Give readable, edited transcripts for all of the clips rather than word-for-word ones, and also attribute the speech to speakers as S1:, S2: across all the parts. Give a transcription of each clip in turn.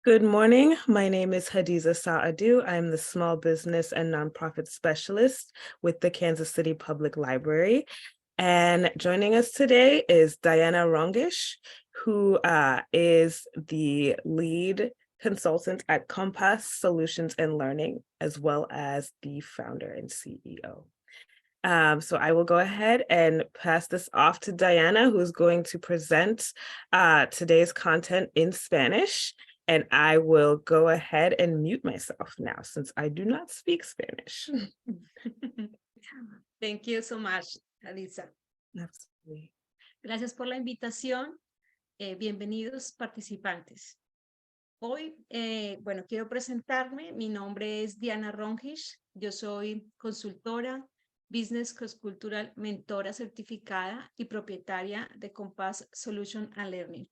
S1: Good morning. My name is Hadiza Saadu. I'm the Small Business and Nonprofit Specialist with the Kansas City Public Library. And joining us today is Diana Rongish, who is the lead consultant at Compass Solutions and Learning, as well as the founder and CEO. So I will go ahead and pass this off to Diana, who's going to present today's content in Spanish. And I will go ahead and mute myself now since I do not speak Spanish.
S2: Thank you so much, Alisa.
S1: Absolutely.
S2: Gracias por la invitación. Bienvenidos participantes. Hoy, bueno, quiero presentarme. Mi nombre es Diana Rongish. Yo soy consultora, Business Cross-Cultural, mentora certificada y propietaria de Compass Solution and Learning.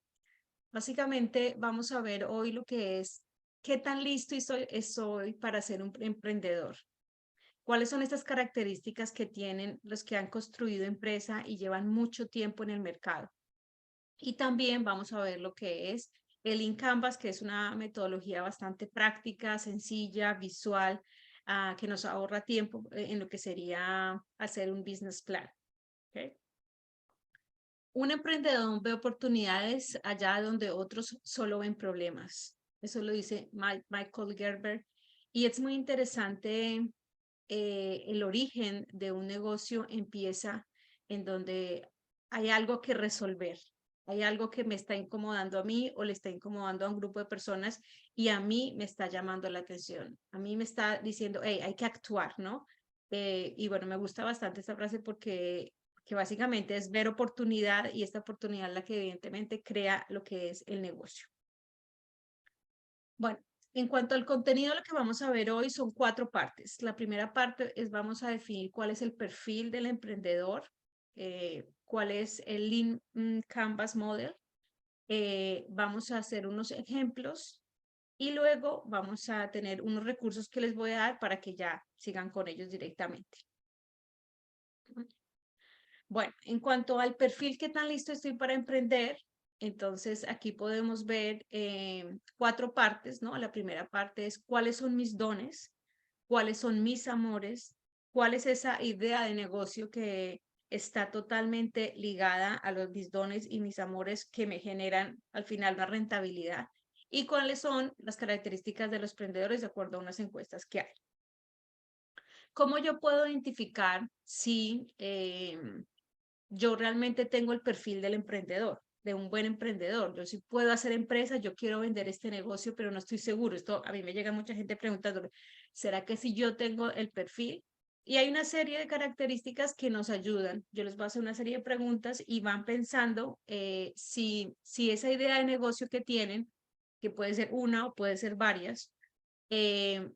S2: Básicamente vamos a ver hoy lo que es qué tan listo soy para ser un emprendedor. ¿Cuáles son estas características que tienen los que han construido empresa y llevan mucho tiempo en el mercado? Y también vamos a ver lo que es el Lean Canvas, que es una metodología bastante práctica, sencilla, visual, que nos ahorra tiempo en lo que sería hacer un business plan. ¿Okay? Un emprendedor ve oportunidades allá donde otros solo ven problemas. Eso lo dice Michael Gerber. Y es muy interesante, el origen de un negocio empieza en donde hay algo que resolver. Hay algo que me está incomodando a mí o le está incomodando a un grupo de personas y a mí me está llamando la atención. A mí me está diciendo, hey, hay que actuar, ¿no? Y bueno, me gusta bastante esta frase porque que básicamente es ver oportunidad y esta oportunidad es la que evidentemente crea lo que es el negocio. Bueno, en cuanto al contenido, lo que vamos a ver hoy son 4 partes. La primera parte es vamos a definir cuál es el perfil del emprendedor, cuál es el Lean Canvas Model. Vamos a hacer unos ejemplos y luego vamos a tener unos recursos que les voy a dar para que ya sigan con ellos directamente. Bueno, en cuanto al perfil, ¿qué tan listo estoy para emprender? Entonces, aquí podemos ver 4 partes, ¿no? La primera parte es cuáles son mis dones, cuáles son mis amores, cuál es esa idea de negocio que está totalmente ligada a los mis dones y mis amores que me generan al final la rentabilidad y cuáles son las características de los emprendedores de acuerdo a unas encuestas que hay. ¿Cómo yo puedo identificar si yo realmente tengo el perfil del emprendedor, de un buen emprendedor? Yo sí puedo hacer empresa, yo quiero vender este negocio, pero no estoy seguro. Esto a mí me llega mucha gente preguntándome, ¿será que si yo tengo el perfil? Y hay una serie de características que nos ayudan. Yo les voy a hacer una serie de preguntas y van pensando si esa idea de negocio que tienen, que puede ser una o puede ser varias, le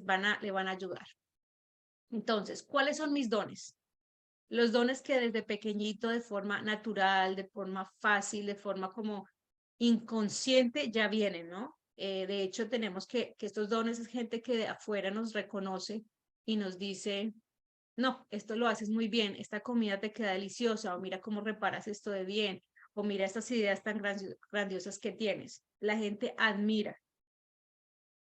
S2: van a ayudar. Entonces, ¿cuáles son mis dones? Los dones que desde pequeñito, de forma natural, de forma fácil, de forma como inconsciente, ya vienen, ¿no? De hecho, tenemos que estos dones es gente que de afuera nos reconoce y nos dice, no, esto lo haces muy bien, esta comida te queda deliciosa, o mira cómo reparas esto de bien, o mira estas ideas tan grandiosas que tienes. La gente admira.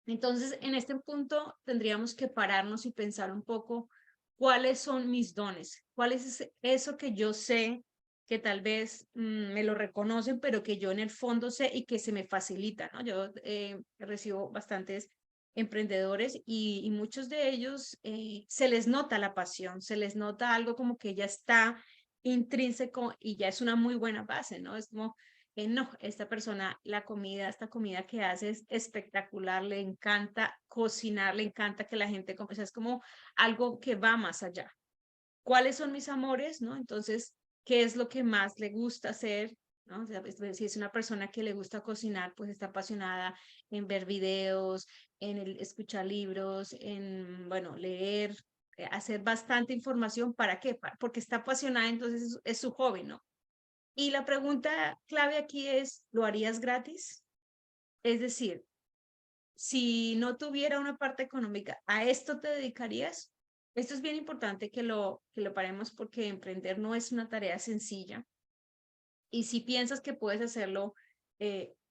S2: Entonces, en este punto tendríamos que pararnos y pensar un poco cuáles son mis dones, cuál es eso que yo sé que tal vez me lo reconocen, pero que yo en el fondo sé y que se me facilita, ¿no? Yo recibo bastantes emprendedores y muchos de ellos se les nota la pasión, se les nota algo como que ya está intrínseco y ya es una muy buena base, ¿no? Es como no, esta persona, esta comida que hace es espectacular, le encanta cocinar, le encanta que la gente coma, o sea, es como algo que va más allá. ¿Cuáles son mis amores, no? Entonces, ¿qué es lo que más le gusta hacer? ¿No? O sea, si es una persona que le gusta cocinar, pues está apasionada en ver videos, en escuchar libros, en, bueno, leer, hacer bastante información. ¿Para qué? Porque está apasionada, entonces es su hobby, ¿no? Y la pregunta clave aquí es, ¿lo harías gratis? Es decir, si no tuviera una parte económica, ¿a esto te dedicarías? Esto es bien importante que lo paremos porque emprender no es una tarea sencilla. Y si piensas que puedes hacerlo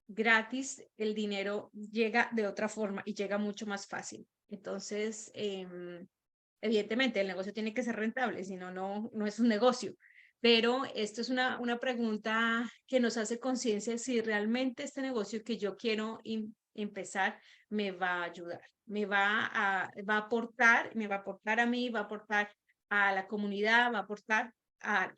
S2: gratis, el dinero llega de otra forma y llega mucho más fácil. Entonces, evidentemente, el negocio tiene que ser rentable, si no, no es un negocio. Pero esto es una pregunta que nos hace conciencia si realmente este negocio que yo quiero empezar me va a ayudar, va a aportar, me va a aportar a mí, va a aportar a la comunidad, va a aportar a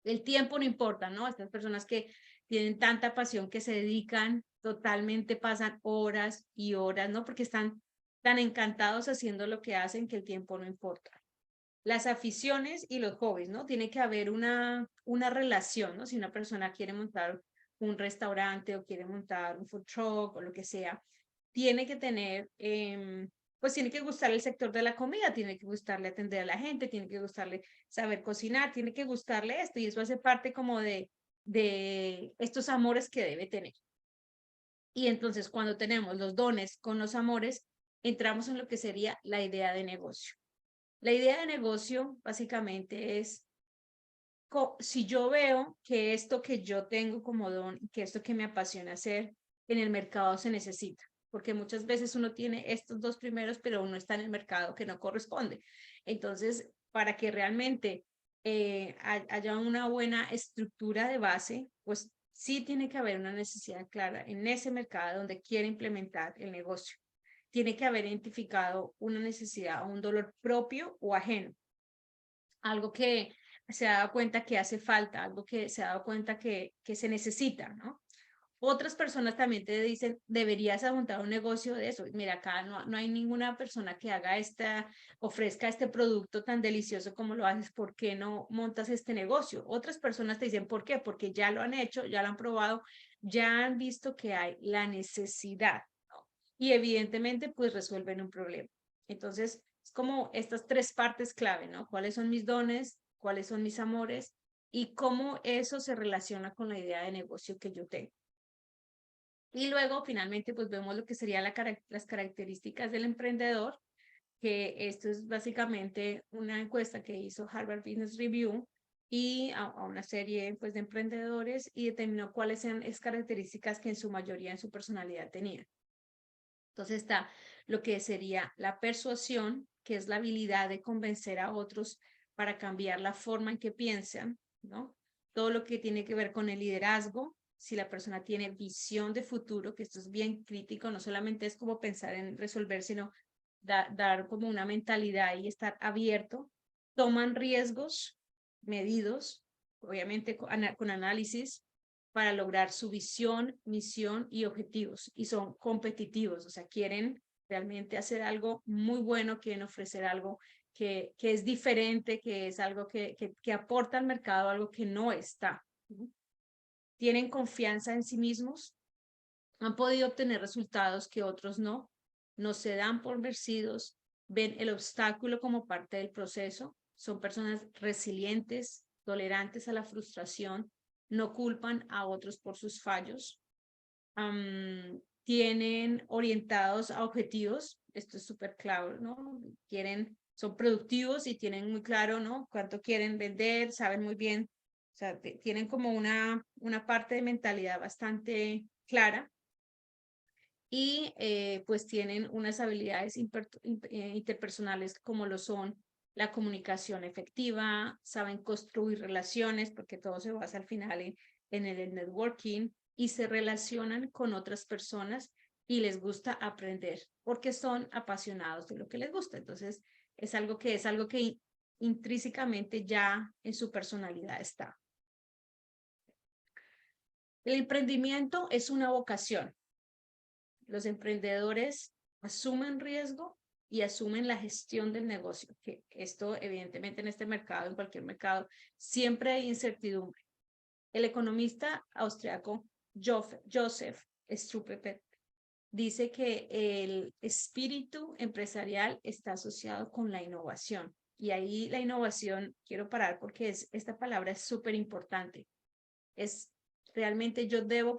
S2: el tiempo, no importa, ¿no? Estas personas que tienen tanta pasión que se dedican totalmente, pasan horas y horas, ¿no? Porque están tan encantados haciendo lo que hacen que el tiempo no importa. Las aficiones y los hobbies, ¿no? Tiene que haber una relación, ¿no? Si una persona quiere montar un restaurante o quiere montar un food truck o lo que sea, tiene que tener, pues tiene que gustarle el sector de la comida, tiene que gustarle atender a la gente, tiene que gustarle saber cocinar, tiene que gustarle esto y eso hace parte como de estos amores que debe tener. Y entonces cuando tenemos los dones con los amores, entramos en lo que sería la idea de negocio. La idea de negocio básicamente es, si yo veo que esto que yo tengo como don, que esto que me apasiona hacer en el mercado se necesita, porque muchas veces uno tiene estos dos primeros, pero uno está en el mercado que no corresponde. Entonces, para que realmente haya una buena estructura de base, pues sí tiene que haber una necesidad clara en ese mercado donde quiere implementar el negocio. Tiene que haber identificado una necesidad o un dolor propio o ajeno, algo que se ha dado cuenta que hace falta, algo que se ha dado cuenta que se necesita, ¿no? Otras personas también te dicen, deberías montar un negocio de eso. Mira, acá no hay ninguna persona que haga ofrezca este producto tan delicioso como lo haces. ¿Por qué no montas este negocio? Otras personas te dicen, ¿por qué? Porque ya lo han hecho, ya lo han probado, ya han visto que hay la necesidad, ¿no? Y evidentemente, pues resuelven un problema. Entonces, es como estas tres partes clave, ¿no? ¿Cuáles son mis dones? ¿Cuáles son mis amores? Y cómo eso se relaciona con la idea de negocio que yo tengo. Y luego, finalmente, pues vemos lo que serían las características del emprendedor, que esto es básicamente una encuesta que hizo Harvard Business Review y a una serie pues, de emprendedores y determinó cuáles eran esas características que en su mayoría en su personalidad tenían. Entonces está lo que sería la persuasión, que es la habilidad de convencer a otros para cambiar la forma en que piensan, ¿no? Todo lo que tiene que ver con el liderazgo, si la persona tiene visión de futuro, que esto es bien crítico, no solamente es como pensar en resolver, sino dar como una mentalidad y estar abierto, toman riesgos medidos, obviamente con análisis, para lograr su visión, misión y objetivos. Y son competitivos, o sea, quieren realmente hacer algo muy bueno, quieren ofrecer algo que es diferente, que es algo que aporta al mercado, algo que no está. Tienen confianza en sí mismos, han podido obtener resultados que otros no se dan por vencidos, ven el obstáculo como parte del proceso, son personas resilientes, tolerantes a la frustración, no culpan a otros por sus fallos, tienen orientados a objetivos, esto es súper claro, ¿no? Son productivos y tienen muy claro, ¿no? Cuánto quieren vender, saben muy bien, o sea, tienen como una parte de mentalidad bastante clara y pues tienen unas habilidades interpersonales como lo son la comunicación efectiva, saben construir relaciones porque todo se basa al final en el networking y se relacionan con otras personas y les gusta aprender porque son apasionados de lo que les gusta. Entonces es algo que intrínsecamente ya en su personalidad está. El emprendimiento es una vocación. Los emprendedores asumen riesgo y asumen la gestión del negocio, que esto evidentemente en este mercado, en cualquier mercado, siempre hay incertidumbre. El economista austriaco Joseph Struppert dice que el espíritu empresarial está asociado con la innovación. Y ahí la innovación, quiero parar porque esta palabra es súper importante. Es realmente yo debo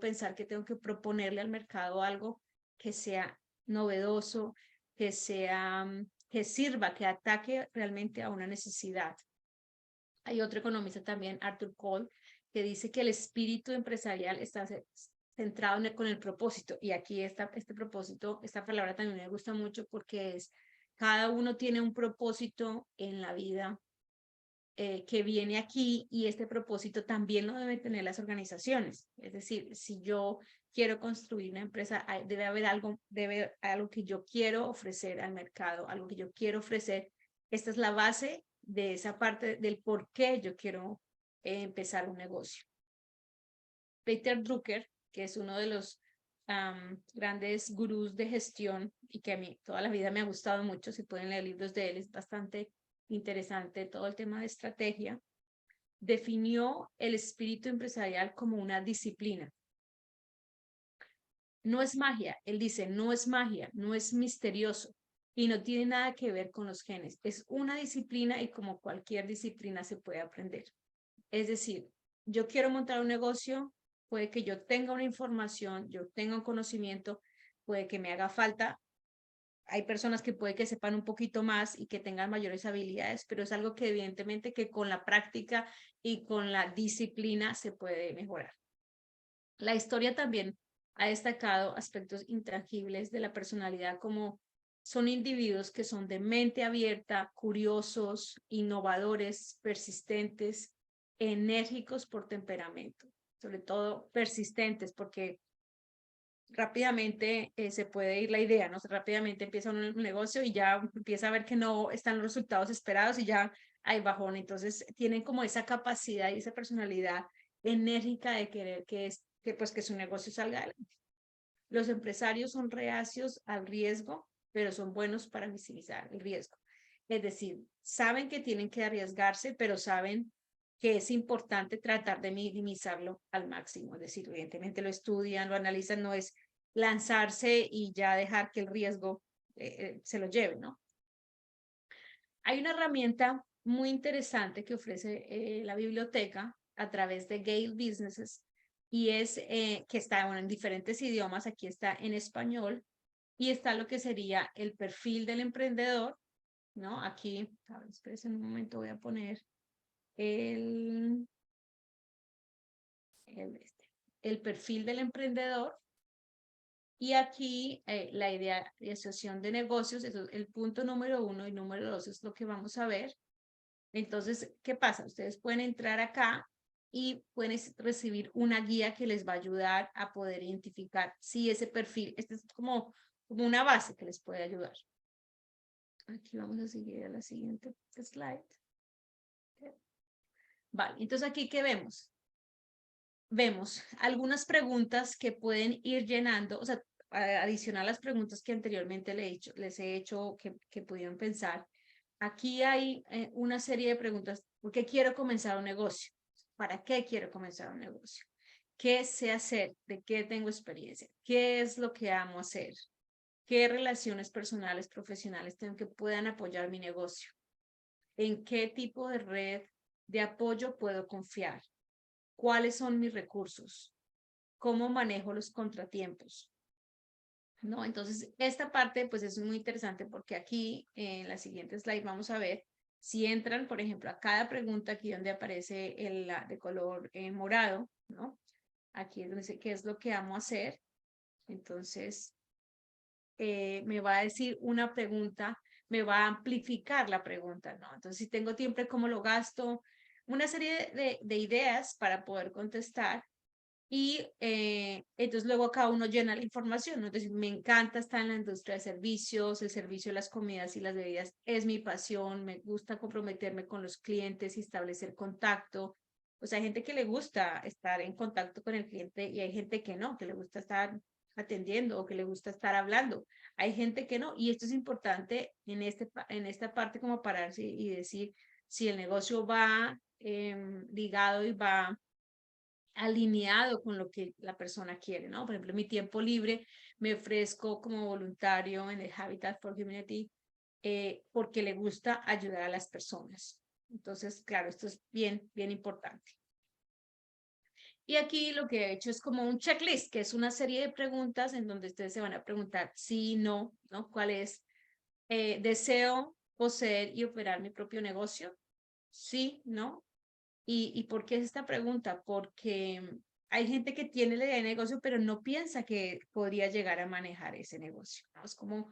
S2: pensar que tengo que proponerle al mercado algo que sea novedoso, que sirva, que ataque realmente a una necesidad. Hay otro economista también, Arthur Cole, que dice que el espíritu empresarial está centrado con el propósito. Y aquí este propósito, esta palabra también me gusta mucho porque es, cada uno tiene un propósito en la vida que viene aquí, y este propósito también lo deben tener las organizaciones. Es decir, si yo quiero construir una empresa, debe haber algo que yo quiero ofrecer al mercado, algo que yo quiero ofrecer. Esta es la base de esa parte del por qué yo quiero empezar un negocio. Peter Drucker, que es uno de los grandes gurús de gestión y que a mí toda la vida me ha gustado mucho, si pueden leer libros de él, es bastante interesante todo el tema de estrategia, definió el espíritu empresarial como una disciplina. No es magia, él dice, no es magia, no es misterioso y no tiene nada que ver con los genes. Es una disciplina y como cualquier disciplina se puede aprender. Es decir, yo quiero montar un negocio, puede que yo tenga una información, yo tenga un conocimiento, puede que me haga falta. Hay personas que puede que sepan un poquito más y que tengan mayores habilidades, pero es algo que evidentemente que con la práctica y con la disciplina se puede mejorar. La historia también ha destacado aspectos intangibles de la personalidad, como son individuos que son de mente abierta, curiosos, innovadores, persistentes, enérgicos por temperamento, sobre todo persistentes, porque rápidamente se puede ir la idea, ¿no? Rápidamente empieza un negocio y ya empieza a ver que no están los resultados esperados y ya hay bajón. Entonces tienen como esa capacidad y esa personalidad enérgica de querer que su negocio salga adelante. Los empresarios son reacios al riesgo, pero son buenos para visibilizar el riesgo. Es decir, saben que tienen que arriesgarse, pero saben que es importante tratar de minimizarlo al máximo. Es decir, evidentemente lo estudian, lo analizan, no es lanzarse y ya dejar que el riesgo se lo lleve, ¿no? Hay una herramienta muy interesante que ofrece la biblioteca a través de Gale Businesses, y es que está en diferentes idiomas. Aquí está en español y está lo que sería el perfil del emprendedor, ¿no? Aquí, a ver, espérense un momento, voy a poner el perfil del emprendedor. Y aquí la idea de asociación de negocios, eso es el punto número 1, y número 2 es lo que vamos a ver. Entonces, ¿qué pasa? Ustedes pueden entrar acá y pueden recibir una guía que les va a ayudar a poder identificar si ese perfil, este es como una base que les puede ayudar. Aquí vamos a seguir a la siguiente slide. Vale, entonces aquí, ¿qué vemos? Vemos algunas preguntas que pueden ir llenando, o sea, adicional a las preguntas que anteriormente les he hecho que pudieron pensar. Aquí hay una serie de preguntas. ¿Por qué quiero comenzar un negocio? ¿Para qué quiero comenzar un negocio? ¿Qué sé hacer? ¿De qué tengo experiencia? ¿Qué es lo que amo hacer? ¿Qué relaciones personales, profesionales tengo que puedan apoyar mi negocio? ¿En qué tipo de red de apoyo puedo confiar? ¿Cuáles son mis recursos? ¿Cómo manejo los contratiempos? ¿No? Entonces, esta parte pues es muy interesante porque aquí en la siguiente slide vamos a ver si entran, por ejemplo, a cada pregunta aquí donde aparece el de color morado, ¿no? Aquí es donde dice qué es lo que amo hacer. Entonces, me va a decir una pregunta, me va a amplificar la pregunta, ¿no? Entonces, si tengo tiempo, ¿cómo lo gasto? Una serie de ideas para poder contestar. Y entonces luego cada uno llena la información, ¿no? Es decir, me encanta estar en la industria de servicios, el servicio de las comidas y las bebidas es mi pasión, me gusta comprometerme con los clientes y establecer contacto. O sea, hay gente que le gusta estar en contacto con el cliente y hay gente que no, que le gusta estar atendiendo o que le gusta estar hablando. Hay gente que no, y esto es importante en esta parte como pararse y decir si el negocio va ligado y va alineado con lo que la persona quiere, ¿no? Por ejemplo, en mi tiempo libre me ofrezco como voluntario en el Habitat for Humanity porque le gusta ayudar a las personas. Entonces, claro, esto es bien, bien importante. Y aquí lo que he hecho es como un checklist, que es una serie de preguntas en donde ustedes se van a preguntar sí, no, ¿no? ¿Cuál es? ¿Deseo poseer y operar mi propio negocio? Sí, no. ¿Y por qué es esta pregunta? Porque hay gente que tiene la idea de negocio, pero no piensa que podría llegar a manejar ese negocio, ¿no? Es como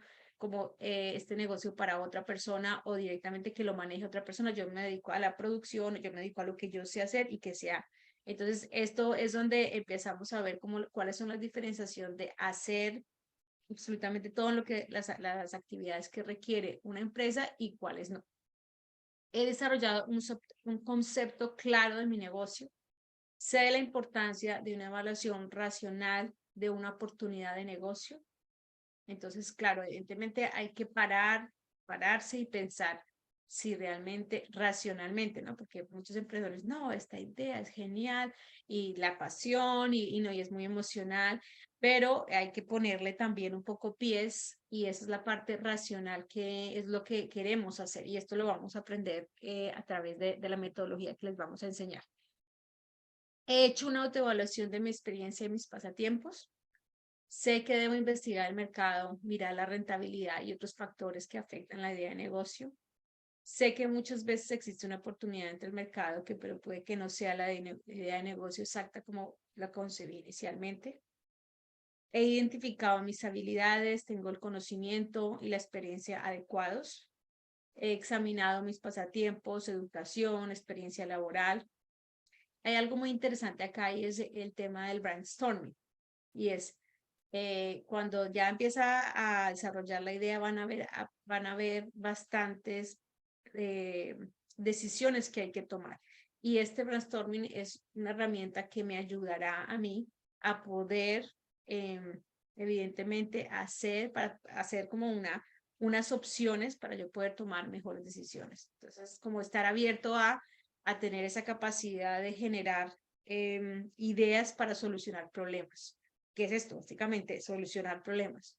S2: este negocio para otra persona o directamente que lo maneje otra persona. Yo me dedico a la producción, yo me dedico a lo que yo sé hacer y que sea. Entonces, esto es donde empezamos a ver cuáles son las diferenciaciones de hacer absolutamente todo lo que las actividades que requiere una empresa y cuáles no. He desarrollado un concepto claro de mi negocio. Sé de la importancia de una evaluación racional de una oportunidad de negocio. Entonces, claro, evidentemente hay que pararse y pensar si realmente, racionalmente, ¿no? Porque muchos emprendedores, no, esta idea es genial y la pasión y no, y es muy emocional, pero hay que ponerle también un poco pies y esa es la parte racional que es lo que queremos hacer y esto lo vamos a aprender a través de la metodología que les vamos a enseñar. He hecho una autoevaluación de mi experiencia y mis pasatiempos. Sé que debo investigar el mercado, mirar la rentabilidad y otros factores que afectan la idea de negocio. Sé que muchas veces existe una oportunidad entre el mercado, pero puede que no sea la idea de negocio exacta como la concebí inicialmente. He identificado mis habilidades, tengo el conocimiento y la experiencia adecuados. He examinado mis pasatiempos, educación, experiencia laboral. Hay algo muy interesante acá y es el tema del brainstorming. Y es cuando ya empieza a desarrollar la idea, van a ver bastantes eh, decisiones que hay que tomar. Y este brainstorming es una herramienta que me ayudará a mí a poder, evidentemente, para hacer como unas opciones para yo poder tomar mejores decisiones. Entonces, como estar abierto a tener esa capacidad de generar ideas para solucionar problemas. ¿Qué es esto? Básicamente, solucionar problemas.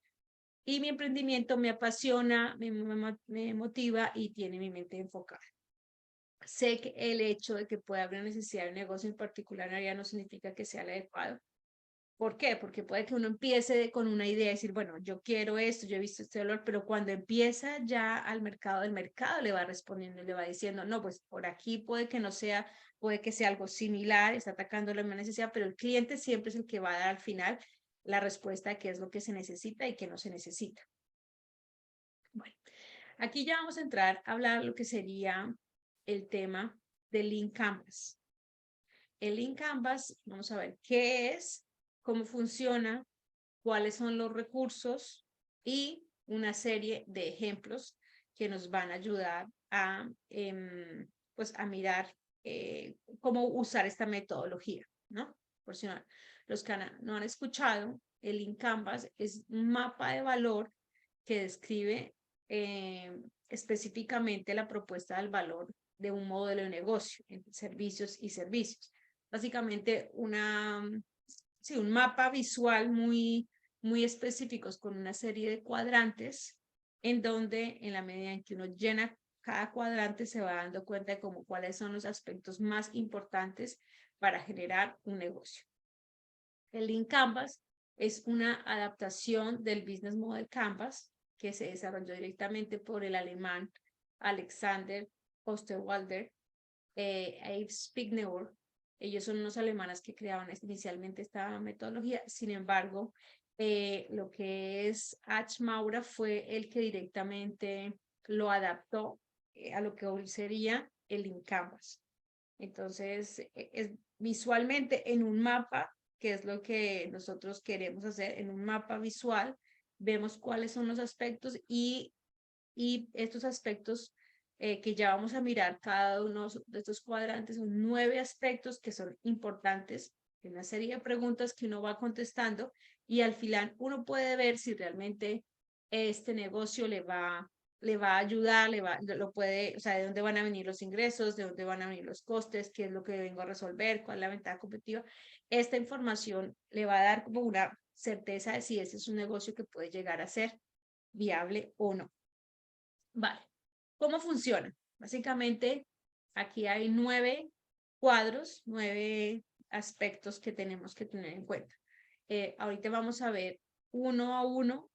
S2: Y mi emprendimiento me apasiona, me motiva y tiene mi mente enfocada. Sé que el hecho de que pueda haber necesidad de un negocio en particular ya no significa que sea el adecuado. ¿Por qué? Porque puede que uno empiece con una idea y decir, bueno, yo quiero esto, yo he visto este valor, pero cuando empieza ya al mercado, el mercado le va respondiendo, le va diciendo, no, pues por aquí puede que no sea, puede que sea algo similar, está atacando la misma necesidad, pero el cliente siempre es el que va a dar al final la respuesta de qué es lo que se necesita y qué no se necesita. Bueno, aquí ya vamos a entrar a hablar lo que sería el tema del Lean Canvas. El Lean Canvas, vamos a ver qué es, cómo funciona, cuáles son los recursos y una serie de ejemplos que nos van a ayudar pues a mirar cómo usar esta metodología, ¿no? Por si los que no han escuchado, el Lean Canvas es un mapa de valor que describe específicamente la propuesta del valor de un modelo de negocio en servicios y servicios. Básicamente sí, un mapa visual muy específicos con una serie de cuadrantes en donde en la medida en que uno llena cada cuadrante se va dando cuenta de cuáles son los aspectos más importantes para generar un negocio. El Lean Canvas es una adaptación del Business Model Canvas que se desarrolló directamente por el alemán Alexander Osterwalder, Abe Spigneur. Ellos son unos alemanes que creaban inicialmente esta metodología. Sin embargo, lo que es H. Maura fue el que directamente lo adaptó a lo que hoy sería el Lean Canvas. Entonces, es visualmente en un mapa, que es lo que nosotros queremos hacer, en un mapa visual, vemos cuáles son los aspectos y estos aspectos que ya vamos a mirar cada uno de estos cuadrantes, son 9 aspectos que son importantes, una serie de preguntas que uno va contestando y al final uno puede ver si realmente este negocio le va a ayudar, lo puede, o sea, de dónde van a venir los ingresos, de dónde van a venir los costes, qué es lo que vengo a resolver, cuál es la ventaja competitiva. Esta información le va a dar como una certeza de si ese es un negocio que puede llegar a ser viable o no. Vale, ¿cómo funciona? Básicamente, aquí hay 9 cuadros, 9 aspectos que tenemos que tener en cuenta. Ahorita vamos a ver uno a uno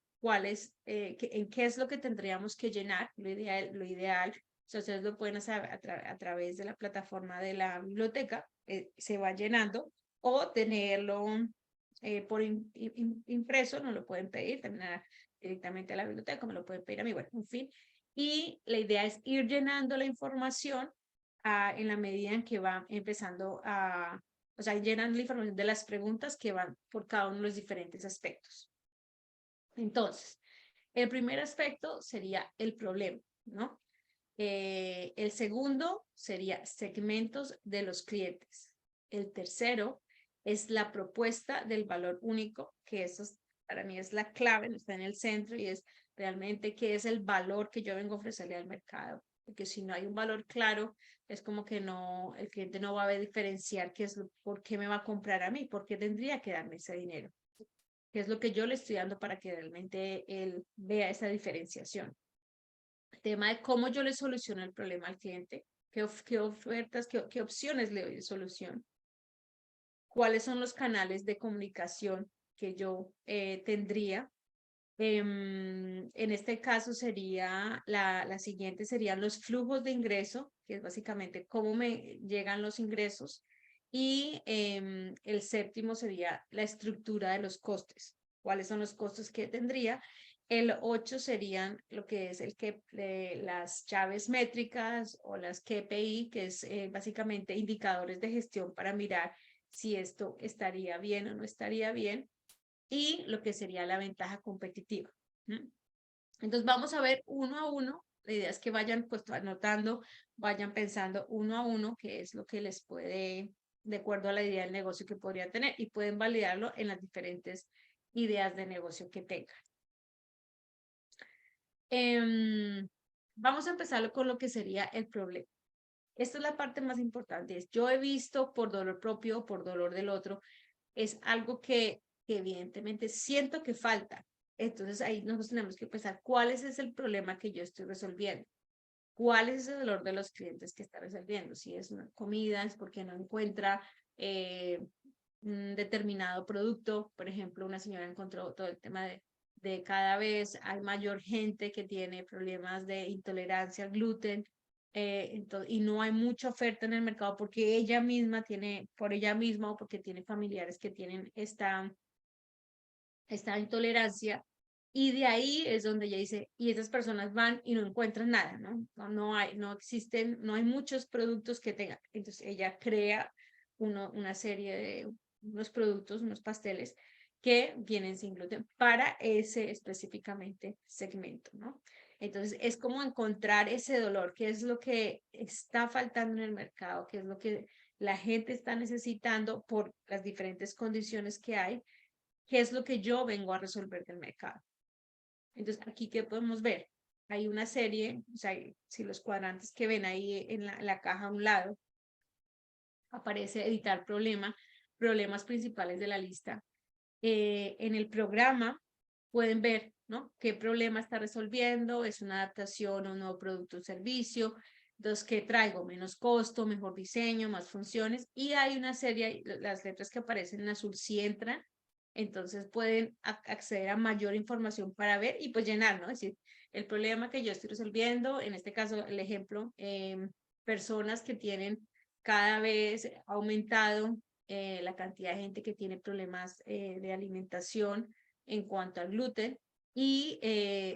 S2: en qué es lo que tendríamos que llenar. Lo ideal O sea, ustedes lo pueden hacer a través de la plataforma de la biblioteca, se va llenando, o tenerlo por impreso, no lo pueden pedir también directamente a la biblioteca, me lo pueden pedir a mí, bueno, en fin. Y la idea es ir llenando la información en la medida en que va empezando o sea, llenan la información de las preguntas que van por cada uno de los diferentes aspectos. Entonces, el primer aspecto sería el problema, ¿no? El segundo sería segmentos de los clientes. El tercero es la propuesta del valor único, que eso para mí es la clave, está en el centro y es realmente qué es el valor que yo vengo a ofrecerle al mercado. Porque si no hay un valor claro, es como que no, el cliente no va a diferenciar qué es por qué me va a comprar a mí, por qué tendría que darme ese dinero, qué es lo que yo le estoy dando para que realmente él vea esa diferenciación. El tema de cómo yo le soluciono el problema al cliente, qué ofertas, qué opciones le doy de solución, cuáles son los canales de comunicación que yo tendría. En este caso sería, la siguiente serían los flujos de ingreso, que es básicamente cómo me llegan los ingresos. Y el séptimo sería la estructura de los costes, cuáles son los costos que tendría. El 8 serían lo que es las llaves métricas o las KPI, que es básicamente indicadores de gestión para mirar si esto estaría bien o no estaría bien, y lo que sería la ventaja competitiva. Entonces vamos a ver uno a uno. La idea es que vayan pues anotando, vayan pensando uno a uno qué es lo que les puede, de acuerdo a la idea del negocio que podría tener, y pueden validarlo en las diferentes ideas de negocio que tengan. Vamos a empezar con lo que sería el problema. Esta es la parte más importante. Yo he visto por dolor propio o por dolor del otro, es algo que evidentemente siento que falta. Entonces ahí nosotros tenemos que pensar cuál es el problema que yo estoy resolviendo. ¿Cuál es el dolor de los clientes que está resolviendo? Si es una comida, es porque no encuentra un determinado producto. Por ejemplo, una señora encontró todo el tema de cada vez hay mayor gente que tiene problemas de intolerancia al gluten. Y no hay mucha oferta en el mercado porque ella misma tiene, por ella misma o porque tiene familiares que tienen esta intolerancia, y de ahí es donde ella dice, y esas personas van y no encuentran nada, ¿no? No existen, no hay muchos productos que tengan. Entonces ella crea una serie de unos productos, unos pasteles que vienen sin gluten para ese específicamente segmento, ¿no? Entonces es como encontrar ese dolor, qué es lo que está faltando en el mercado, qué es lo que la gente está necesitando por las diferentes condiciones que hay, qué es lo que yo vengo a resolver del mercado. Entonces, aquí, ¿qué podemos ver? Hay una serie, o sea, si los cuadrantes que ven ahí en la caja a un lado, aparece editar problemas principales de la lista. En el programa pueden ver, ¿no? ¿Qué problema está resolviendo? ¿Es una adaptación a un nuevo producto o servicio? Entonces, ¿qué traigo? Menos costo, mejor diseño, más funciones. Y hay una serie, las letras que aparecen en azul sí entran, entonces pueden acceder a mayor información para ver y pues llenar, ¿no? Es decir, el problema que yo estoy resolviendo, en este caso el ejemplo, personas que tienen cada vez aumentado la cantidad de gente que tiene problemas de alimentación en cuanto al gluten, y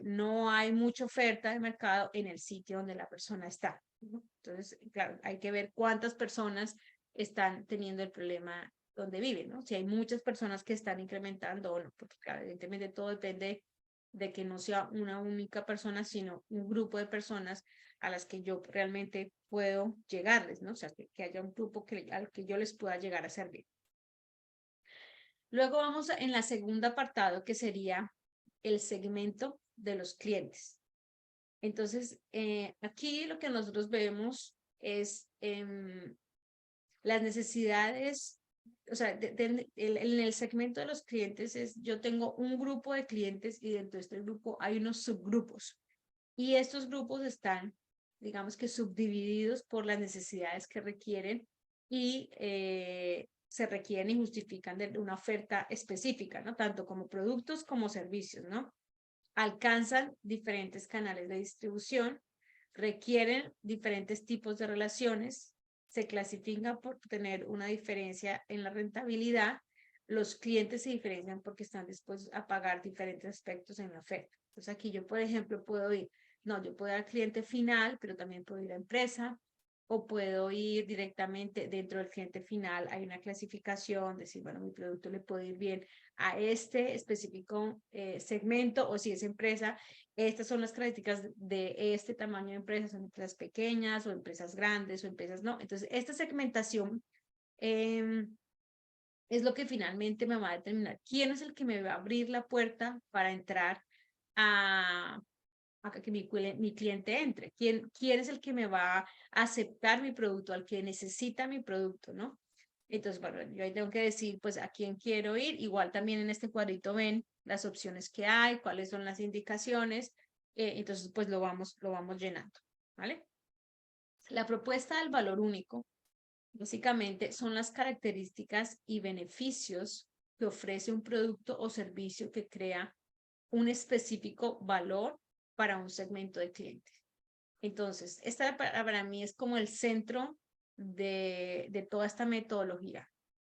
S2: no hay mucha oferta de mercado en el sitio donde la persona está, ¿no? Entonces, claro, hay que ver cuántas personas están teniendo el problema donde viven, ¿no? Si hay muchas personas que están incrementando o no, porque claro, evidentemente todo depende de que no sea una única persona, sino un grupo de personas a las que yo realmente puedo llegarles, ¿no? O sea, que haya un grupo al que yo les pueda llegar a servir. Luego vamos en la segunda apartado, que sería el segmento de los clientes. Entonces, aquí lo que nosotros vemos es las necesidades, o sea, en el segmento de los clientes yo tengo un grupo de clientes y dentro de este grupo hay unos subgrupos. Y estos grupos están, digamos que subdivididos por las necesidades que requieren y se requieren y justifican de una oferta específica, ¿no? Tanto como productos como servicios, ¿no? Alcanzan diferentes canales de distribución, requieren diferentes tipos de relaciones, se clasifican por tener una diferencia en la rentabilidad, los clientes se diferencian porque están dispuestos a pagar diferentes aspectos en la oferta. Entonces aquí yo, por ejemplo, puedo ir, no, yo puedo ir al cliente final, pero también puedo ir a empresa, o puedo ir directamente dentro del cliente final. Hay una clasificación, decir, bueno, mi producto le puede ir bien a este específico segmento, o si es empresa, estas son las características de este tamaño de empresas, son empresas pequeñas o empresas grandes o empresas no. Entonces, esta segmentación es lo que finalmente me va a determinar quién es el que me va a abrir la puerta para entrar a que mi cliente entre, quién es el que me va a aceptar mi producto, al que necesita mi producto, ¿no? Entonces, bueno, yo ahí tengo que decir, pues, a quién quiero ir. Igual también en este cuadrito ven las opciones que hay, cuáles son las indicaciones. Entonces, pues, lo vamos llenando, ¿vale? La propuesta del valor único, básicamente, son las características y beneficios que ofrece un producto o servicio que crea un específico valor para un segmento de clientes. Entonces, esta para mí es como el centro de toda esta metodología,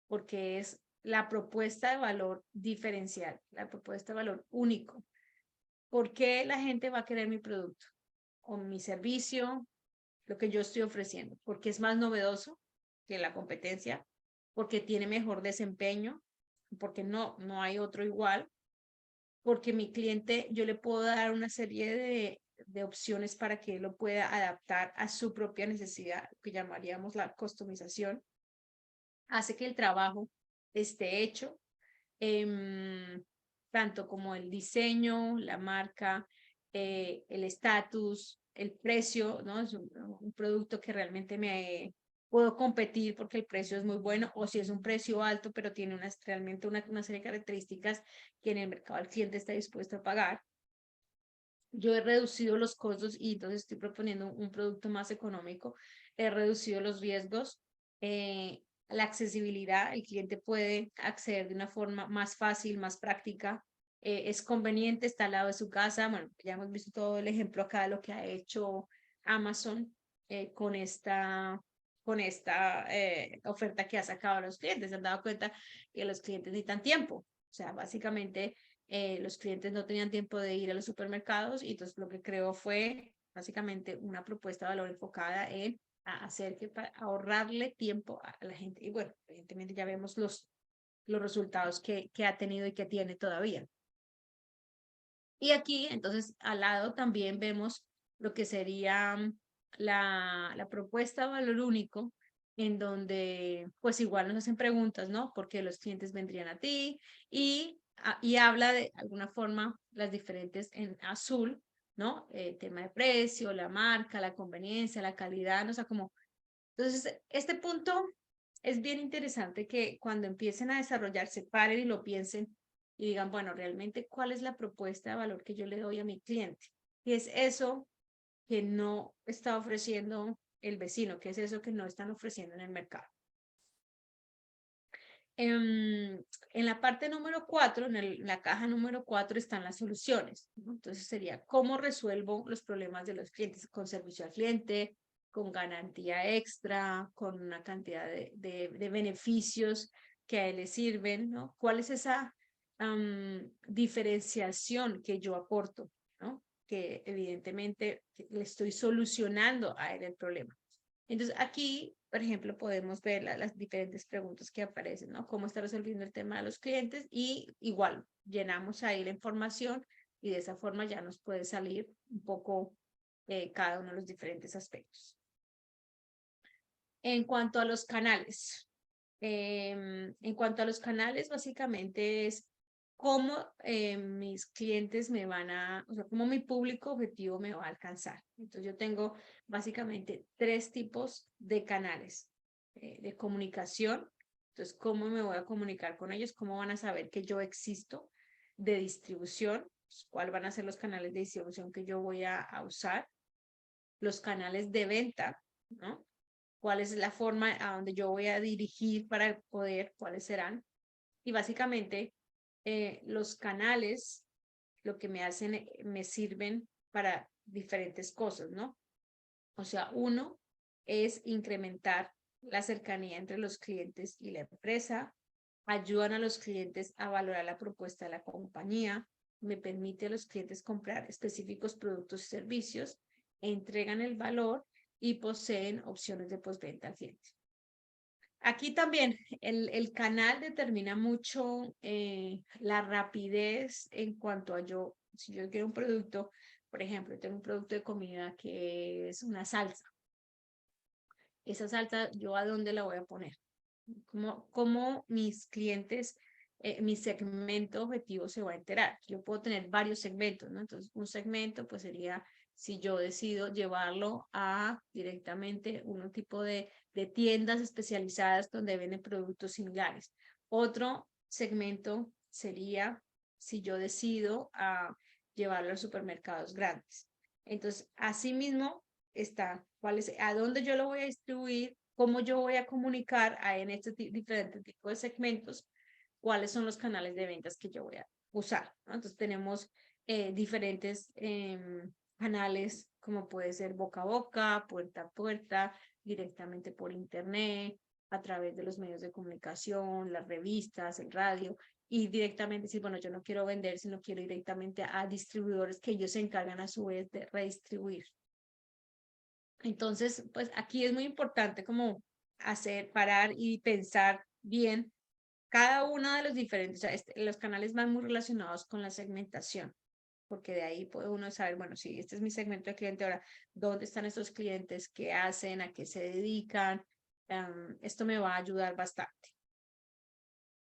S2: porque es la propuesta de valor diferencial, la propuesta de valor único. ¿Por qué la gente va a querer mi producto o mi servicio, lo que yo estoy ofreciendo? Porque es más novedoso que la competencia, porque tiene mejor desempeño, porque no hay otro igual, porque mi cliente, yo le puedo dar una serie de opciones para que él lo pueda adaptar a su propia necesidad, que llamaríamos la customización, hace que el trabajo esté hecho, tanto como el diseño, la marca, el estatus, el precio, ¿no? Es un producto que realmente me puedo competir porque el precio es muy bueno, o si es un precio alto, pero tiene realmente una serie de características que en el mercado el cliente está dispuesto a pagar. Yo he reducido los costos y entonces estoy proponiendo un producto más económico. He reducido los riesgos, la accesibilidad. El cliente puede acceder de una forma más fácil, más práctica. Es conveniente, está al lado de su casa. Bueno, ya hemos visto todo el ejemplo acá de lo que ha hecho Amazon con esta oferta que ha sacado a los clientes. Se han dado cuenta que los clientes necesitan tiempo. O sea, básicamente los clientes no tenían tiempo de ir a los supermercados y entonces lo que creó fue básicamente una propuesta de valor enfocada en hacer que para ahorrarle tiempo a la gente. Y bueno, evidentemente ya vemos los resultados que ha tenido y que tiene todavía. Y aquí, entonces, al lado también vemos lo que sería la propuesta de valor único, en donde pues igual nos hacen preguntas, ¿no? ¿Por qué los clientes vendrían a ti? Y habla de alguna forma las diferentes en azul, ¿no? Tema de precio, la marca, la conveniencia, la calidad, ¿no? O sea, como... Entonces, este punto es bien interesante que cuando empiecen a desarrollarse, paren y lo piensen y digan, bueno, realmente, ¿cuál es la propuesta de valor que yo le doy a mi cliente? ¿Qué es eso que no está ofreciendo el vecino? ¿Qué es eso que no están ofreciendo en el mercado? En la parte número 4, en la caja número 4 están las soluciones, ¿no? Entonces sería, ¿cómo resuelvo los problemas de los clientes? Con servicio al cliente, con garantía extra, con una cantidad de beneficios que a él le sirven, ¿no? ¿Cuál es esa diferenciación que yo aporto, ¿no? Que evidentemente le estoy solucionando a él el problema. Entonces aquí, por ejemplo, podemos ver las diferentes preguntas que aparecen, ¿no? Cómo está resolviendo el tema de los clientes y igual llenamos ahí la información y de esa forma ya nos puede salir un poco cada uno de los diferentes aspectos. En cuanto a los canales, básicamente es cómo mis clientes me van a, o sea, cómo mi público objetivo me va a alcanzar. Entonces yo tengo básicamente 3 tipos de canales de comunicación. Entonces, ¿cómo me voy a comunicar con ellos? ¿Cómo van a saber que yo existo? De distribución, pues, ¿cuáles van a ser los canales de distribución que yo voy a usar? Los canales de venta, ¿no? ¿Cuál es la forma a donde yo voy a dirigir para poder, cuáles serán? Y básicamente los canales lo que me hacen, me sirven para diferentes cosas, ¿no? O sea, uno es incrementar la cercanía entre los clientes y la empresa, ayudan a los clientes a valorar la propuesta de la compañía, me permite a los clientes comprar específicos productos y servicios, entregan el valor y poseen opciones de postventa al cliente. Aquí también el canal determina mucho la rapidez en cuanto a si yo quiero un producto, por ejemplo, tengo un producto de comida que es una salsa. Esa salsa, ¿yo a dónde la voy a poner? ¿Cómo mis clientes, mi segmento objetivo se va a enterar? Yo puedo tener varios segmentos, ¿no? Entonces, un segmento pues sería si yo decido llevarlo a directamente un tipo de tiendas especializadas donde venden productos similares. Otro segmento sería si yo decido a llevarlo a supermercados grandes. Entonces, asimismo está a dónde yo lo voy a distribuir, cómo yo voy a comunicar en este diferente tipo de segmentos, cuáles son los canales de ventas que yo voy a usar, ¿no? Entonces tenemos diferentes canales, como puede ser boca a boca, puerta a puerta, directamente por internet, a través de los medios de comunicación, las revistas, el radio, y directamente decir, bueno, yo no quiero vender, sino quiero directamente a distribuidores que ellos se encargan a su vez de redistribuir. Entonces, pues aquí es muy importante como parar y pensar bien cada uno de los diferentes, o sea, los canales van muy relacionados con la segmentación, porque de ahí puede uno saber, bueno, si este es mi segmento de cliente, ahora, ¿dónde están estos clientes? ¿Qué hacen? ¿A qué se dedican? Esto me va a ayudar bastante.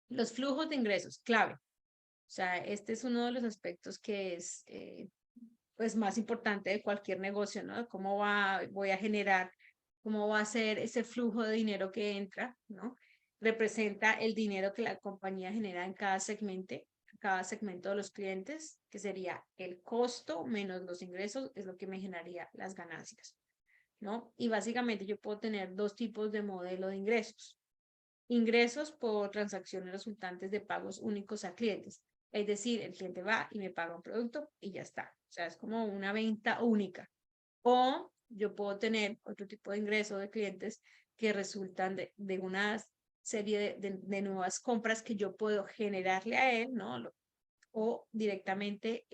S2: Los flujos de ingresos, clave. O sea, este es uno de los aspectos que es pues más importante de cualquier negocio, ¿no? ¿Cómo voy a generar, cómo va a ser ese flujo de dinero que entra, ¿no? Representa el dinero que la compañía genera en cada segmento de los clientes, que sería el costo menos los ingresos, es lo que me generaría las ganancias, ¿no? Y básicamente yo puedo tener dos tipos de modelo de ingresos. Ingresos por transacciones resultantes de pagos únicos a clientes. Es decir, el cliente va y me paga un producto y ya está. O sea, es como una venta única. O yo puedo tener otro tipo de ingreso de clientes que resultan de una serie de nuevas compras que yo puedo generarle a él, ¿no? O directamente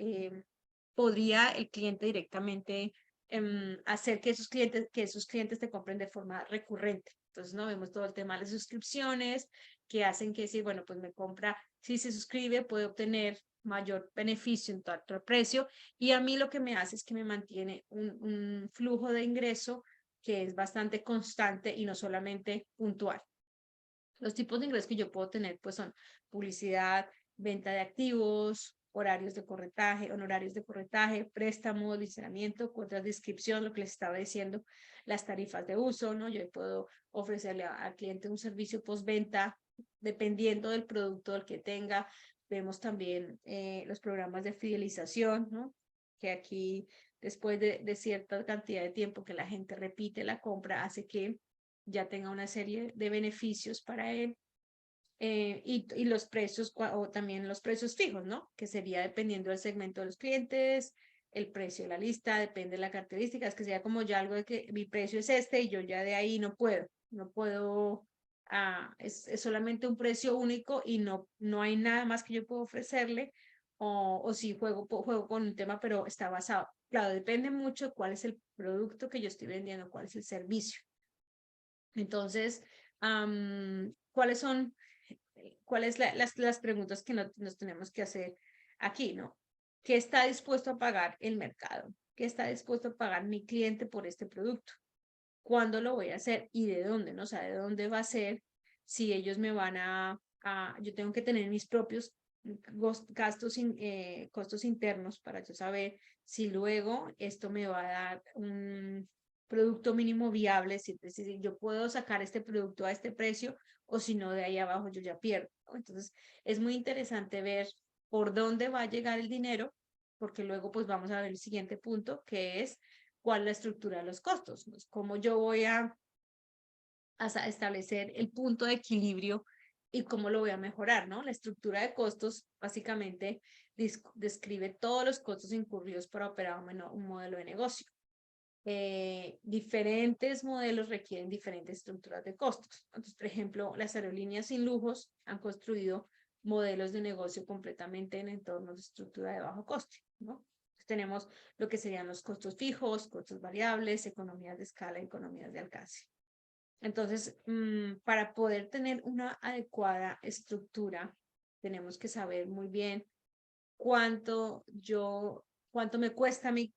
S2: podría el cliente directamente hacer que esos clientes te compren de forma recurrente. Entonces, no vemos todo el tema de las suscripciones que hacen que si, bueno, pues me compra, si se suscribe, puede obtener mayor beneficio en tanto el precio. Y a mí lo que me hace es que me mantiene un flujo de ingreso que es bastante constante y no solamente puntual. Los tipos de ingresos que yo puedo tener pues son publicidad, venta de activos, horarios de corretaje, honorarios de corretaje, préstamo, almacenamiento, cuotas de inscripción, lo que les estaba diciendo, las tarifas de uso, ¿no? Yo puedo ofrecerle al cliente un servicio postventa dependiendo del producto del que tenga. Vemos también los programas de fidelización, ¿no? Que aquí, después de cierta cantidad de tiempo que la gente repite la compra, hace que ya tenga una serie de beneficios para él. Y los precios, o también los precios fijos, ¿no? Que sería dependiendo del segmento de los clientes, el precio de la lista, depende de la característica, es que sea como ya algo de que mi precio es este y yo ya de ahí no puedo, es solamente un precio único y no hay nada más que yo pueda ofrecerle, o si juego con un tema, pero está basado. Claro, depende mucho de cuál es el producto que yo estoy vendiendo, cuál es el servicio. Entonces, ¿cuáles son las preguntas que nos tenemos que hacer aquí, ¿no? ¿Qué está dispuesto a pagar el mercado? ¿Qué está dispuesto a pagar mi cliente por este producto? ¿Cuándo lo voy a hacer y de dónde? ¿No? O sea, ¿de dónde va a ser? Si ellos me van yo tengo que tener mis propios costos internos para yo saber si luego esto me va a dar un producto mínimo viable, si yo puedo sacar este producto a este precio o si no, de ahí abajo yo ya pierdo, ¿no? Entonces, es muy interesante ver por dónde va a llegar el dinero, porque luego pues vamos a ver el siguiente punto, que es cuál es la estructura de los costos, ¿no? Cómo yo voy a establecer el punto de equilibrio y cómo lo voy a mejorar, ¿no? La estructura de costos básicamente describe todos los costos incurridos para operar un modelo de negocio. diferentes modelos requieren diferentes estructuras de costos. Entonces, por ejemplo, las aerolíneas sin lujos han construido modelos de negocio completamente en entornos de estructura de bajo coste, ¿no? Tenemos lo que serían los costos fijos, costos variables, economías de escala, economías de alcance. Entonces, para poder tener una adecuada estructura, tenemos que saber muy bien cuánto me cuesta a mí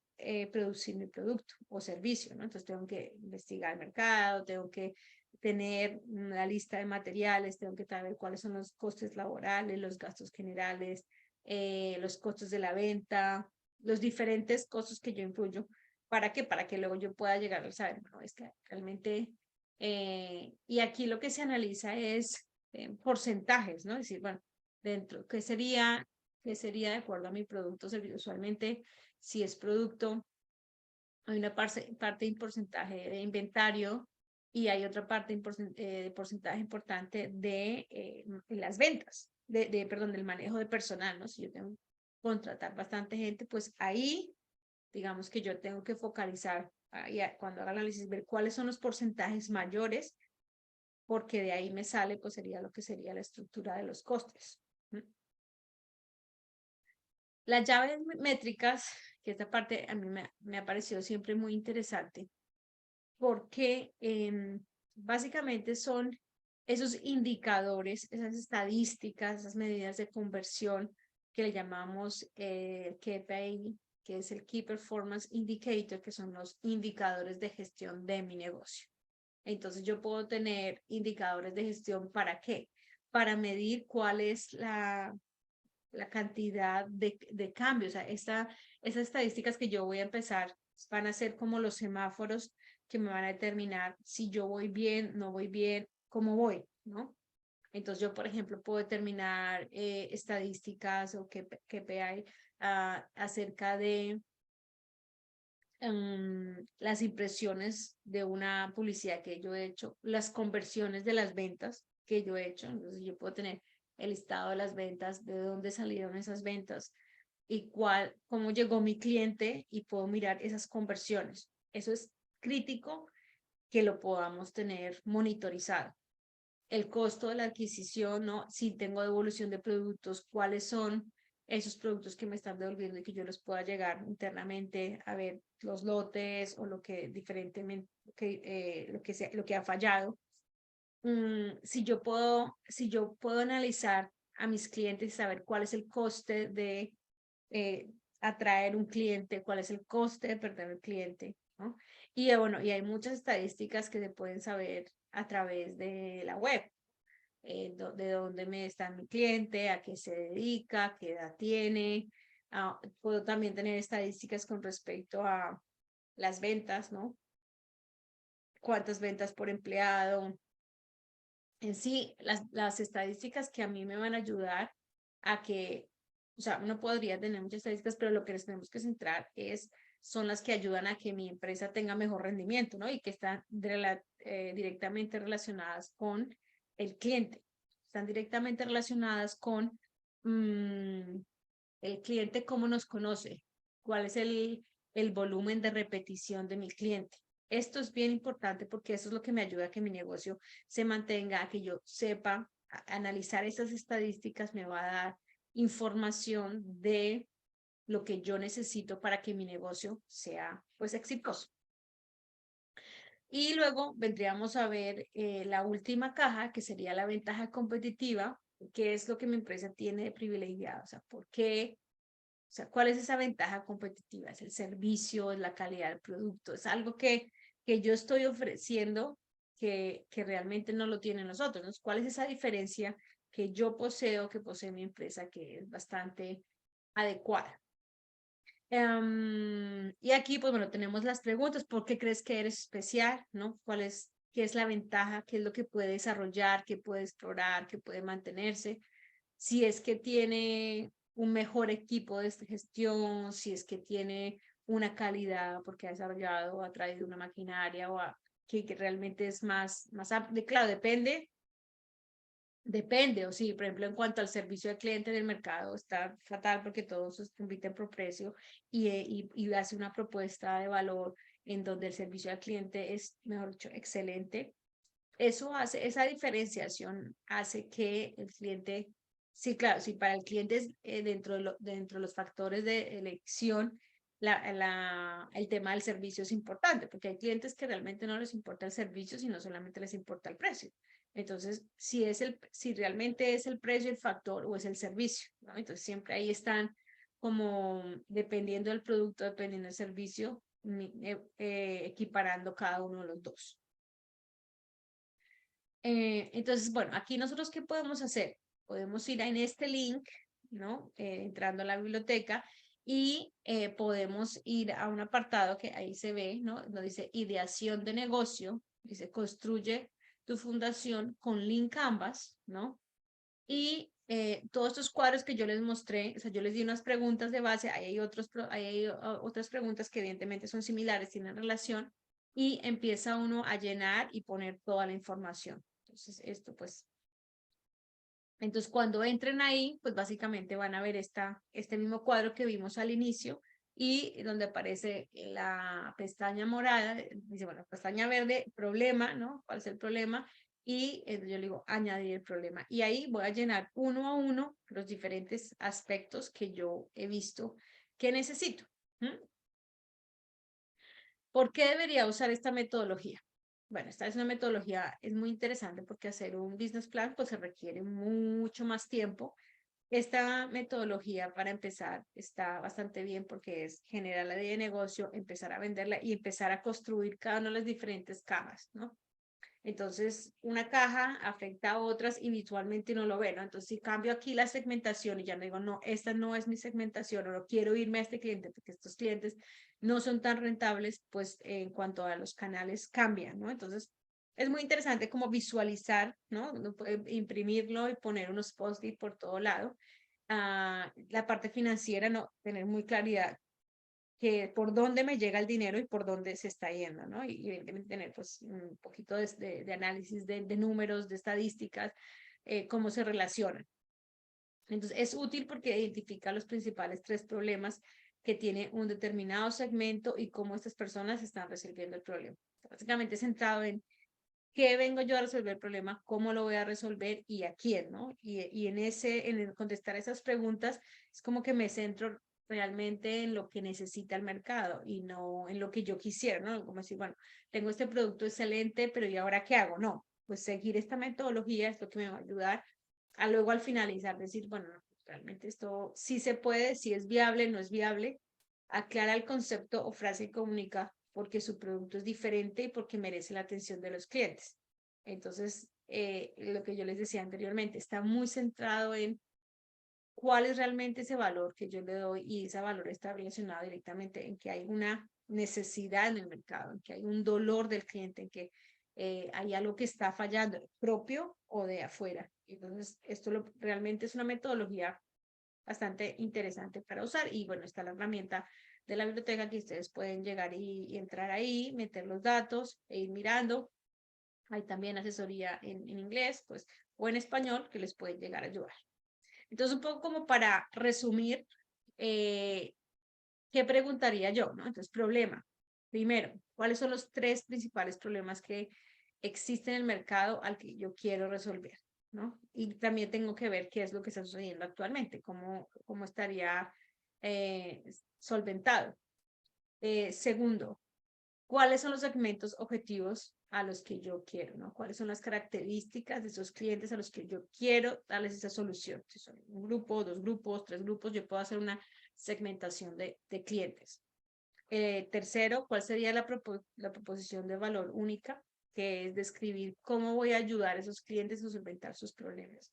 S2: producir mi producto o servicio, ¿no? Entonces tengo que investigar el mercado, tengo que tener la lista de materiales, tengo que saber cuáles son los costes laborales, los gastos generales, los costos de la venta, los diferentes costos que yo influyo. ¿Para qué? Para que luego yo pueda llegar a saber, bueno, es que realmente, y aquí lo que se analiza es porcentajes, ¿no? Es decir, bueno, dentro, ¿qué sería de acuerdo a mi producto o servicio? Usualmente, si es producto, hay una parte de porcentaje de inventario y hay otra parte de porcentaje importante de las ventas, perdón, del manejo de personal, ¿no? Si yo tengo que contratar bastante gente, pues ahí, digamos que yo tengo que focalizar, cuando haga el análisis, ver cuáles son los porcentajes mayores, porque de ahí me sale, pues sería lo que sería la estructura de los costes. Las llaves métricas, que esta parte a mí me ha parecido siempre muy interesante, porque básicamente son esos indicadores, esas estadísticas, esas medidas de conversión que le llamamos KPI, que es el Key Performance Indicator, que son los indicadores de gestión de mi negocio. Entonces yo puedo tener indicadores de gestión, ¿para qué? Para medir cuál es la cantidad de cambios. O sea, esas estadísticas que yo voy a empezar van a ser como los semáforos que me van a determinar si yo voy bien, no voy bien, cómo voy, ¿no? Entonces yo, por ejemplo, puedo determinar estadísticas o KPI acerca de las impresiones de una publicidad que yo he hecho, las conversiones de las ventas que yo he hecho. Entonces yo puedo tener el listado de las ventas, de dónde salieron esas ventas y cómo llegó mi cliente, y puedo mirar esas conversiones. Eso es crítico que lo podamos tener monitorizado. El costo de la adquisición, ¿no? Si tengo devolución de productos, cuáles son esos productos que me están devolviendo y que yo los pueda llegar internamente a ver los lotes o lo que diferentemente, lo que ha fallado. Si yo puedo analizar a mis clientes y saber cuál es el coste de atraer un cliente, cuál es el coste de perder el cliente, ¿no? Y bueno, y hay muchas estadísticas que se pueden saber a través de la web, de dónde me está mi cliente, a qué se dedica, qué edad tiene. Puedo también tener estadísticas con respecto a las ventas, ¿no? Cuántas ventas por empleado. En sí, las estadísticas que a mí me van a ayudar a que, o sea, uno podría tener muchas estadísticas, pero lo que les tenemos que centrar son las que ayudan a que mi empresa tenga mejor rendimiento, ¿no? Y que están directamente relacionadas con el cliente. Están directamente relacionadas con el cliente, cómo nos conoce, cuál es el volumen de repetición de mi cliente. Esto es bien importante porque eso es lo que me ayuda a que mi negocio se mantenga, a que yo sepa analizar esas estadísticas, me va a dar información de lo que yo necesito para que mi negocio sea pues exitoso. Y luego vendríamos a ver la última caja, que sería la ventaja competitiva, que es lo que mi empresa tiene de privilegiado. O sea, ¿por qué? O sea, ¿cuál es esa ventaja competitiva? ¿Es el servicio? ¿Es la calidad del producto? ¿Es algo que yo estoy ofreciendo que realmente no lo tienen los otros, ¿no? ¿Cuál es esa diferencia que yo poseo, que posee mi empresa, que es bastante adecuada? Y aquí, pues bueno, tenemos las preguntas. ¿Por qué crees que eres especial? ¿No? ¿Qué es la ventaja? ¿Qué es lo que puede desarrollar? ¿Qué puede explorar? ¿Qué puede mantenerse? Si es que tiene un mejor equipo de gestión, si es que tiene una calidad porque ha desarrollado o ha traído una maquinaria que realmente es claro, depende, o sí, por ejemplo, en cuanto al servicio al cliente en el mercado, está fatal porque todos compiten por precio y hace una propuesta de valor en donde el servicio al cliente es, mejor dicho, excelente. Eso hace, esa diferenciación hace que el cliente, sí, claro, si para el cliente es dentro de los factores de elección, el tema del servicio es importante, porque hay clientes que realmente no les importa el servicio, sino solamente les importa el precio. Entonces, si realmente es el precio el factor o es el servicio, ¿no? Entonces, siempre ahí están como dependiendo del producto, dependiendo del servicio, equiparando cada uno de los dos. Entonces, bueno, aquí nosotros, ¿qué podemos hacer? Podemos ir en este link, ¿no? Entrando a la biblioteca y podemos ir a un apartado que ahí se ve, ¿no? Donde dice ideación de negocio, dice construye tu fundación con link Canvas, ¿no? Y todos estos cuadros que yo les mostré, o sea, yo les di unas preguntas de base, ahí hay otras preguntas que evidentemente son similares, tienen relación, y empieza uno a llenar y poner toda la información. Entonces, entonces cuando entren ahí, pues básicamente van a ver este mismo cuadro que vimos al inicio y donde aparece la pestaña morada, dice, bueno, pestaña verde, problema, ¿no? ¿Cuál es el problema? Y yo le digo, añadir el problema. Y ahí voy a llenar uno a uno los diferentes aspectos que yo he visto que necesito. ¿Por qué debería usar esta metodología? Bueno, esta es una metodología, es muy interesante porque hacer un business plan pues se requiere mucho más tiempo. Esta metodología para empezar está bastante bien porque es generar la idea de negocio, empezar a venderla y empezar a construir cada una de las diferentes cajas, ¿no? Entonces, una caja afecta a otras y visualmente no lo ve, ¿no? Entonces, si cambio aquí la segmentación y ya me digo, no, esta no es mi segmentación o no quiero irme a este cliente porque estos clientes no son tan rentables, pues en cuanto a los canales cambian, ¿no? Entonces, es muy interesante como visualizar, ¿no? Uno puede imprimirlo y poner unos post-it por todo lado. La parte financiera, no, tener muy claridad que por dónde me llega el dinero y por dónde se está yendo, ¿no? Y evidentemente tener pues un poquito de análisis de números, de estadísticas, cómo se relacionan. Entonces es útil porque identifica los principales tres problemas que tiene un determinado segmento y cómo estas personas están resolviendo el problema. Básicamente centrado en qué vengo yo a resolver el problema, cómo lo voy a resolver y a quién, ¿no? Y en contestar esas preguntas es como que me centro realmente en lo que necesita el mercado y no en lo que yo quisiera, ¿no? Como decir, bueno, tengo este producto excelente, pero ¿y ahora qué hago? No, pues seguir esta metodología es lo que me va a ayudar a luego al finalizar decir, bueno, no, realmente esto sí se puede, sí es viable, no es viable, aclara el concepto o frase y comunica porque su producto es diferente y porque merece la atención de los clientes. Entonces, lo que yo les decía anteriormente, está muy centrado en cuál es realmente ese valor que yo le doy y ese valor está relacionado directamente en que hay una necesidad en el mercado, en que hay un dolor del cliente, en que hay algo que está fallando, propio o de afuera. Entonces, realmente es una metodología bastante interesante para usar y bueno, está la herramienta de la biblioteca que ustedes pueden llegar y entrar ahí, meter los datos e ir mirando. Hay también asesoría en inglés, pues, o en español que les pueden llegar a ayudar. Entonces, un poco como para resumir, ¿qué preguntaría yo? ¿No? Entonces, problema. Primero, ¿cuáles son los tres principales problemas que existen en el mercado al que yo quiero resolver? ¿No? Y también tengo que ver qué es lo que está sucediendo actualmente, cómo estaría solventado. Segundo, ¿cuáles son los segmentos objetivos a los que yo quiero? ¿No? ¿Cuáles son las características de esos clientes a los que yo quiero darles esa solución? Si son un grupo, dos grupos, tres grupos, yo puedo hacer una segmentación de clientes. Tercero, ¿cuál sería la proposición de valor única? Que es describir cómo voy a ayudar a esos clientes a solventar sus problemas.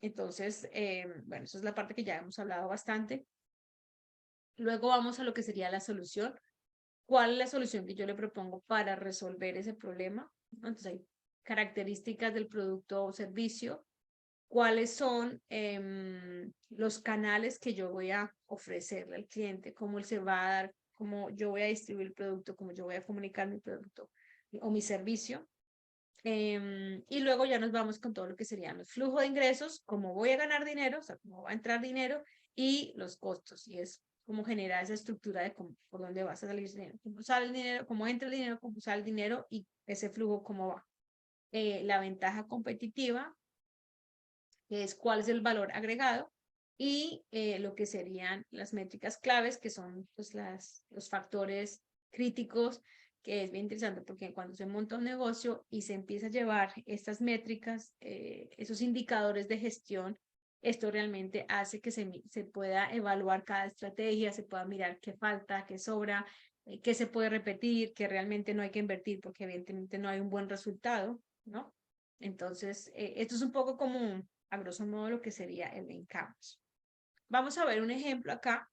S2: Entonces, bueno, esa es la parte que ya hemos hablado bastante. Luego vamos a lo que sería la solución. ¿Cuál es la solución que yo le propongo para resolver ese problema? Entonces, hay características del producto o servicio. ¿Cuáles son los canales que yo voy a ofrecerle al cliente? ¿Cómo él se va a dar? ¿Cómo yo voy a distribuir el producto? ¿Cómo yo voy a comunicar mi producto o mi servicio? Y luego ya nos vamos con todo lo que serían los flujos de ingresos, cómo voy a ganar dinero, o sea, cómo va a entrar dinero y los costos. Y es cómo generar esa estructura de por dónde vas a salir el dinero, cómo sale el dinero, cómo entra el dinero, cómo sale el dinero y ese flujo cómo va. La ventaja competitiva, que es cuál es el valor agregado, y lo que serían las métricas claves, que son pues, los factores críticos, que es bien interesante porque cuando se monta un negocio y se empieza a llevar estas métricas, esos indicadores de gestión, esto realmente hace que se pueda evaluar cada estrategia, se pueda mirar qué falta, qué sobra, qué se puede repetir, qué realmente no hay que invertir porque evidentemente no hay un buen resultado, ¿no? Entonces, esto es un poco como, a grosso modo, lo que sería el e-commerce. Vamos a ver un ejemplo acá,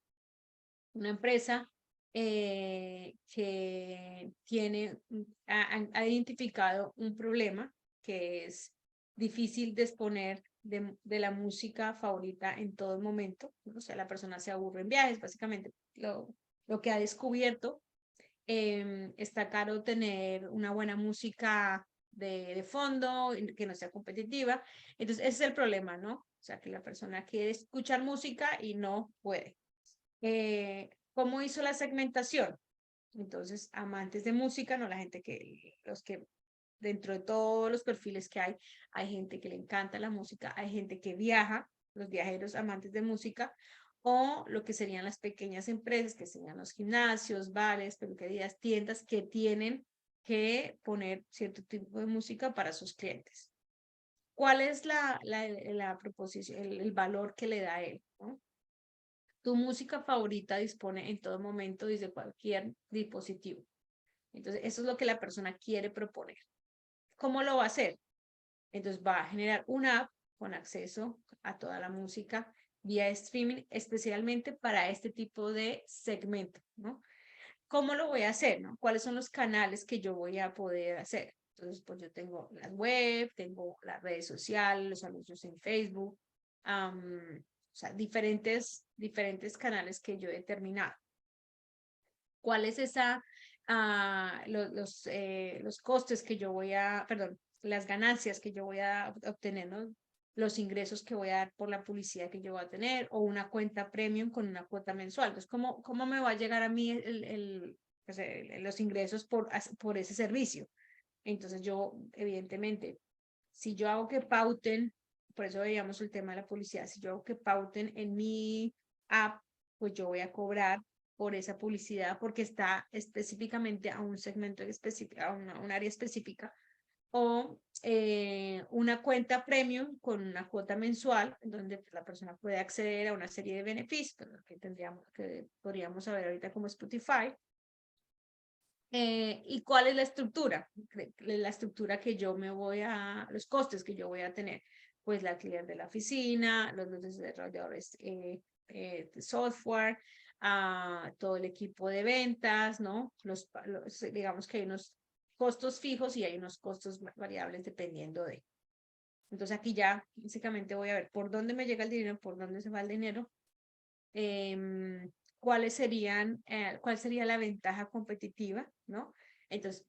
S2: una empresa que ha identificado un problema que es difícil disponer de la música favorita en todo momento, ¿no? O sea, la persona se aburre en viajes, básicamente lo que ha descubierto. Está caro tener una buena música de fondo, que no sea competitiva. Entonces, ese es el problema, ¿no? O sea, que la persona quiere escuchar música y no puede. ¿Cómo hizo la segmentación? Entonces, amantes de música, no la gente los que dentro de todos los perfiles que hay gente que le encanta la música, hay gente que viaja, los viajeros amantes de música, o lo que serían las pequeñas empresas, que serían los gimnasios, bares, peluquerías, tiendas que tienen que poner cierto tipo de música para sus clientes. ¿Cuál es la proposición, el valor que le da él, ¿no? Tu música favorita dispone en todo momento desde cualquier dispositivo. Entonces, eso es lo que la persona quiere proponer. ¿Cómo lo va a hacer? Entonces, va a generar una app con acceso a toda la música vía streaming, especialmente para este tipo de segmento, ¿no? ¿Cómo lo voy a hacer, no? ¿Cuáles son los canales que yo voy a poder hacer? Entonces, pues yo tengo las web, tengo las redes sociales, los anuncios en Facebook, o sea, diferentes canales que yo he determinado. ¿Cuál es los costes que yo voy a, perdón, las ganancias que yo voy a obtener, ¿no? Los ingresos que voy a dar por la publicidad que yo voy a tener, o una cuenta premium con una cuota mensual? Entonces, ¿cómo me va a llegar a mí los ingresos por ese servicio? Entonces yo, evidentemente, si yo hago que pauten, por eso veíamos el tema de la publicidad, si yo hago que pauten en mi app, pues yo voy a cobrar por esa publicidad porque está específicamente a un segmento específico, a un área específica, o una cuenta premium con una cuota mensual, donde la persona puede acceder a una serie de beneficios que podríamos saber ahorita como Spotify. ¿Y cuál es la estructura? La estructura que yo los costes que yo voy a tener, pues la alquiler de la oficina, los desarrolladores de software, todo el equipo de ventas, ¿no? Digamos que hay unos costos fijos y hay unos costos variables dependiendo de. Entonces aquí ya básicamente voy a ver por dónde me llega el dinero, por dónde se va el dinero. ¿Cuál sería la ventaja competitiva, ¿no? Entonces,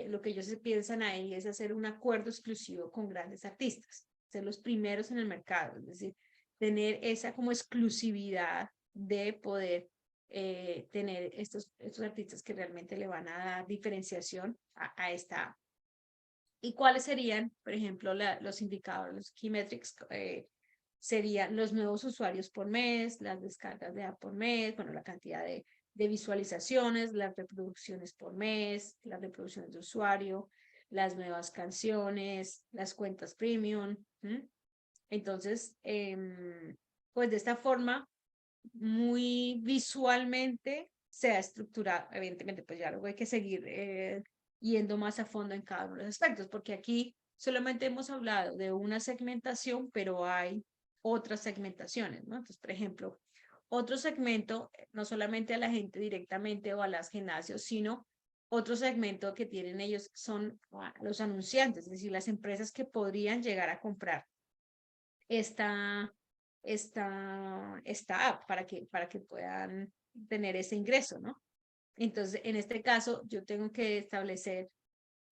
S2: lo que ellos piensan ahí es hacer un acuerdo exclusivo con grandes artistas, ser los primeros en el mercado, es decir, tener esa como exclusividad de poder tener estos artistas que realmente le van a dar diferenciación a esta. ¿Y cuáles serían, por ejemplo, los indicadores, los key metrics? Serían los nuevos usuarios por mes, las descargas de app por mes, bueno, la cantidad de visualizaciones, las reproducciones por mes, las reproducciones de usuario, las nuevas canciones, las cuentas premium. Entonces, pues de esta forma, muy visualmente se ha estructurado. Evidentemente, pues ya luego hay que seguir yendo más a fondo en cada uno de los aspectos, porque aquí solamente hemos hablado de una segmentación, pero hay otras segmentaciones, ¿no? Entonces, por ejemplo, otro segmento, no solamente a la gente directamente o a las gimnasios, sino otro segmento que tienen ellos son los anunciantes, es decir, las empresas que podrían llegar a comprar esta app para que puedan tener ese ingreso, ¿no? Entonces, en este caso, yo tengo que establecer,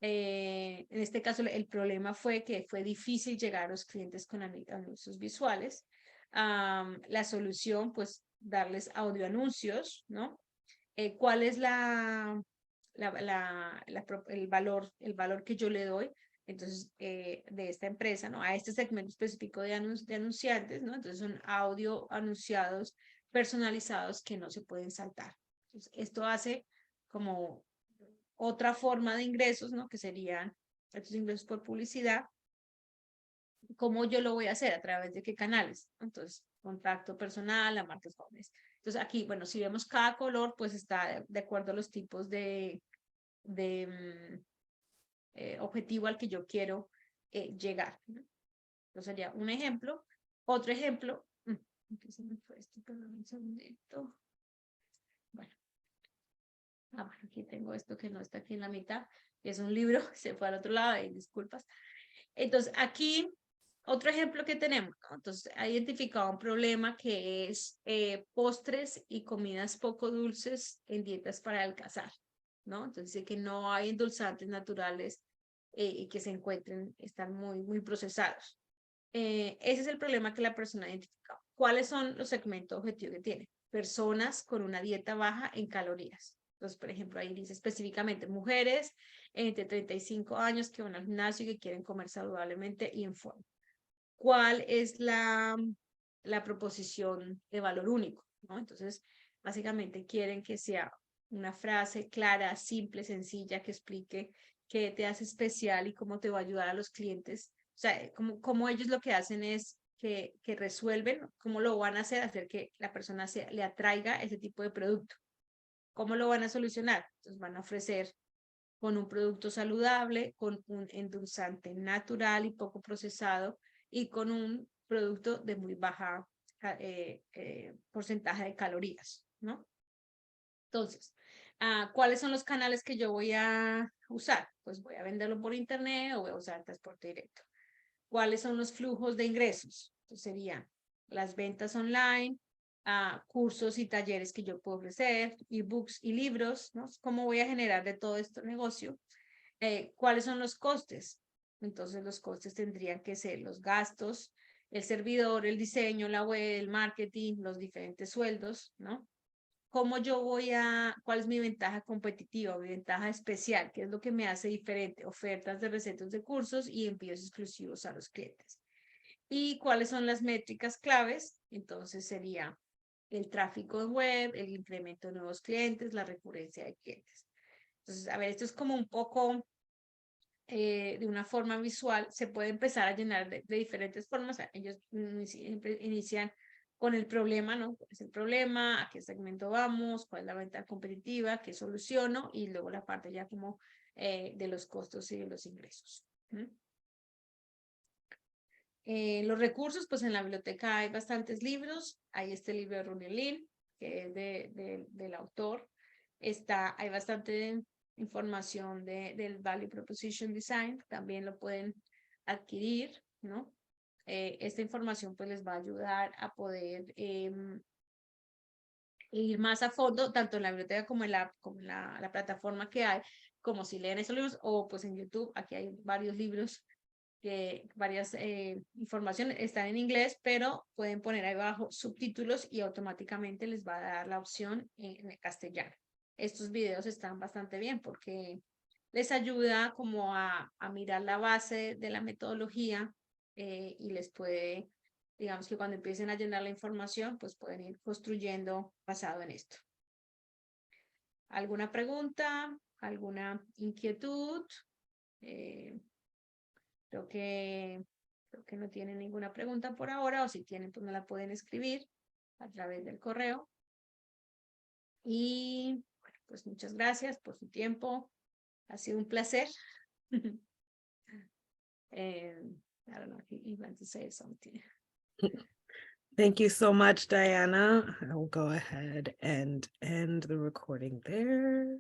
S2: en este caso, el problema fue que fue difícil llegar a los clientes con anuncios visuales. La solución, pues, darles audio anuncios, ¿no? ¿Cuál es el valor que yo le doy? Entonces, de esta empresa, ¿no? A este segmento específico de anunciantes, ¿no? Entonces son audio anunciados personalizados que no se pueden saltar. Entonces, esto hace como otra forma de ingresos, ¿no? Que serían estos ingresos por publicidad. ¿Cómo yo lo voy a hacer? ¿A través de qué canales? Entonces, contacto personal a marcas jóvenes. Entonces, aquí, bueno, si vemos cada color, pues está de acuerdo a los tipos de objetivo al que yo quiero llegar, ¿no? Entonces sería un ejemplo. Otro ejemplo, ¿qué se me fue esto? Perdón, un segundito. Bueno, aquí tengo esto que no está aquí en la mitad, es un libro, se fue al otro lado, y disculpas. Entonces, aquí, otro ejemplo que tenemos, ¿no? Entonces, ha identificado un problema que es postres y comidas poco dulces en dietas para adelgazar, ¿no? Entonces, dice que no hay endulzantes naturales y que se encuentren, están muy procesados. Ese es el problema que la persona ha identificado. ¿Cuáles son los segmentos objetivos que tiene? Personas con una dieta baja en calorías. Entonces, por ejemplo, ahí dice específicamente mujeres entre 35 años que van al gimnasio y que quieren comer saludablemente y en forma. ¿Cuál es la proposición de valor único? ¿No? Entonces, básicamente quieren que sea una frase clara, simple, sencilla, que explique qué te hace especial y cómo te va a ayudar a los clientes. O sea, como ellos lo que hacen es que resuelven cómo lo van a hacer que la persona le atraiga ese tipo de producto. ¿Cómo lo van a solucionar? Entonces van a ofrecer con un producto saludable, con un endulzante natural y poco procesado y con un producto de muy baja porcentaje de calorías, ¿no? Entonces, ¿cuáles son los canales que yo voy a usar? Pues voy a venderlo por internet o voy a usar transporte directo. ¿Cuáles son los flujos de ingresos? Entonces serían las ventas online, cursos y talleres que yo puedo ofrecer, ebooks y libros, ¿no? ¿Cómo voy a generar de todo este negocio? ¿Cuáles son los costes? Entonces los costes tendrían que ser los gastos, el servidor, el diseño, la web, el marketing, los diferentes sueldos, ¿no? ¿Cómo yo cuál es mi ventaja competitiva, mi ventaja especial? ¿Qué es lo que me hace diferente? Ofertas de recetas de cursos y envíos exclusivos a los clientes. ¿Y cuáles son las métricas claves? Entonces sería el tráfico de web, el incremento de nuevos clientes, la recurrencia de clientes. Entonces, a ver, esto es como un poco de una forma visual, se puede empezar a llenar de diferentes formas. Ellos inician con el problema, ¿no? ¿Cuál es el problema? ¿A qué segmento vamos? ¿Cuál es la ventaja competitiva? ¿Qué soluciono? Y luego la parte ya como de los costos y de los ingresos. Los recursos, pues en la biblioteca hay bastantes libros. Hay este libro de Ronnie Lin, que es del autor. Hay bastante información del Value Proposition Design, también lo pueden adquirir, ¿no? Esta información pues les va a ayudar a poder ir más a fondo, tanto en la biblioteca como en la plataforma que hay, como si leen esos libros, o pues en YouTube, aquí hay varios libros, varias informaciones están en inglés, pero pueden poner ahí abajo subtítulos y automáticamente les va a dar la opción en el castellano. Estos videos están bastante bien porque les ayuda como a mirar la base de la metodología y les puede, digamos que cuando empiecen a llenar la información, pues pueden ir construyendo basado en esto. ¿Alguna pregunta? ¿Alguna inquietud? Creo que no tienen ninguna pregunta por ahora, o si tienen, pues me la pueden escribir a través del correo. Y bueno, pues muchas gracias por su tiempo. Ha sido un placer. I don't know if you want to say something.
S1: Thank you so much, Diana. I will go ahead and end the recording there.